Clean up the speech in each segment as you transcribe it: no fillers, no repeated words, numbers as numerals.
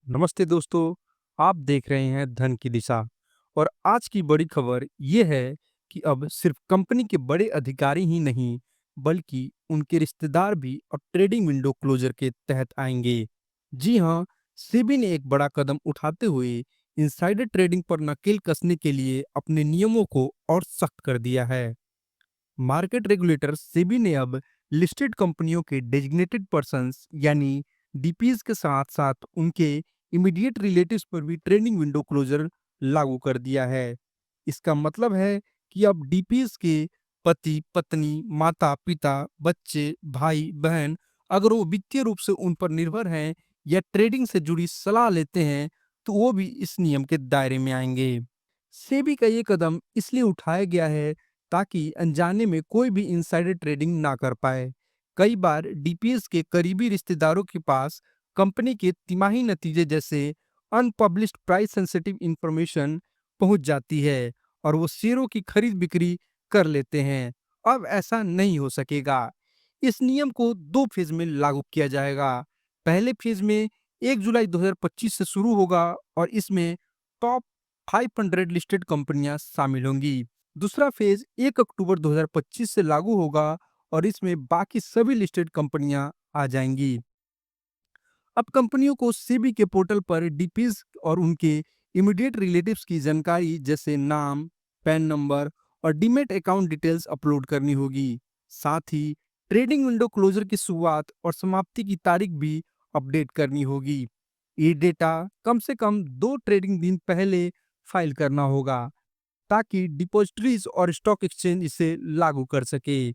नमस्ते दोस्तों, आप देख रहे हैं धन की दिशा। और आज की बड़ी खबर ये है कि अब सिर्फ कंपनी के बड़े अधिकारी ही नहीं, बल्कि उनके रिश्तेदार भी अब ट्रेडिंग विंडो क्लोजर के तहत आएंगे। जी हाँ, सेबी ने एक बड़ा कदम उठाते हुए इनसाइडर ट्रेडिंग पर नकेल कसने के लिए अपने नियमों को और सख्त कर दिया है। मार्केट रेगुलेटर सेबी ने अब लिस्टेड कंपनियों के डेजिग्नेटेड पर्सन्स यानी डीपीज के साथ साथ उनके इमीडिएट रिलेटिव्स पर भी ट्रेडिंग विंडो क्लोजर लागू कर दिया है। इसका मतलब है कि अब डीपीज के पति पत्नी माता पिता बच्चे भाई बहन, अगर वो वित्तीय रूप से उन पर निर्भर हैं या ट्रेडिंग से जुड़ी सलाह लेते हैं, तो वो भी इस नियम के दायरे में आएंगे। सेबी का ये कदम इसलिए उठाया गया है ताकि अनजाने में कोई भी इनसाइडर ट्रेडिंग ना कर पाए। कई बार डीपीएस के करीबी रिश्तेदारों के पास कंपनी के तिमाही नतीजे जैसे अनपब्लिश्ड प्राइस सेंसिटिव इंफॉर्मेशन पहुंच जाती है और वो शेयरों की खरीद बिक्री कर लेते हैं। अब ऐसा नहीं हो सकेगा। इस नियम को दो फेज में लागू किया जाएगा। पहले फेज में 1 जुलाई 2025 से शुरू होगा और इसमें टॉप 500 लिस्टेड कंपनियां शामिल होंगी। दूसरा फेज 1 अक्टूबर 2025 से लागू होगा और इसमें बाकी सभी लिस्टेड कंपनियां आ जाएंगी। अब कंपनियों को सेबी के पोर्टल पर डीपीज और उनके इमीडिएट रिलेटिव्स की जानकारी जैसे नाम, पैन नंबर और डीमेट अकाउंट डिटेल्स अपलोड करनी होगी। साथ ही ट्रेडिंग विंडो क्लोजर की शुरुआत और समाप्ति की तारीख भी अपडेट करनी होगी। ये डेटा कम से कम 2 ट्रेडिंग दिन पहले फाइल करना होगा ताकि डिपॉजिटरीज और स्टॉक एक्सचेंज इसे लागू कर सके।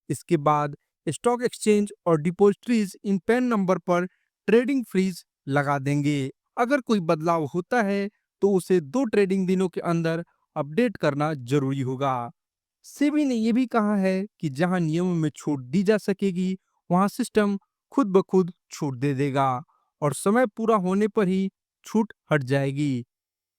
इसके बाद स्टॉक एक्सचेंज और डिपॉजिटरीज इन पैन नंबर पर ट्रेडिंग फ्रीज लगा देंगे। अगर कोई बदलाव होता है तो उसे 2 ट्रेडिंग दिनों के अंदर अपडेट करना जरूरी होगा। सेबी ने यह भी कहा है कि जहां नियमों में छूट दी जा सकेगी, वहां सिस्टम खुद ब खुद छूट दे देगा और समय पूरा होने पर ही छूट हट जाएगी।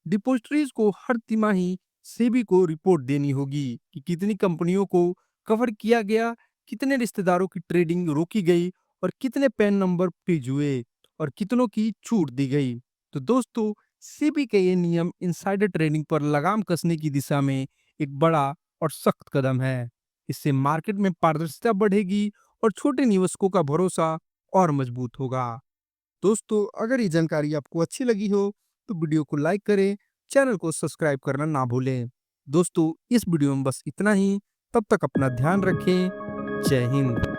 डिपॉजिटरीज को हर तिमाही सेबी को रिपोर्ट देनी होगी कि कितनी कंपनियों को कवर किया गया, कितने रिश्तेदारों की ट्रेडिंग रोकी गई और कितने पैन नंबर फ्रीज हुए और कितनों की छूट दी गई। तो दोस्तों, सेबी के ये नियम इनसाइडर ट्रेडिंग पर लगाम कसने की दिशा में एक बड़ा और सख्त कदम है। इससे मार्केट में पारदर्शिता बढ़ेगी और छोटे निवेशकों का भरोसा और मजबूत होगा। दोस्तों, अगर ये जानकारी आपको अच्छी लगी हो तो वीडियो को लाइक करें, चैनल को सब्सक्राइब करना ना भूलें। दोस्तों, इस वीडियो में बस इतना ही। तब तक अपना ध्यान रखें। जय हिंद।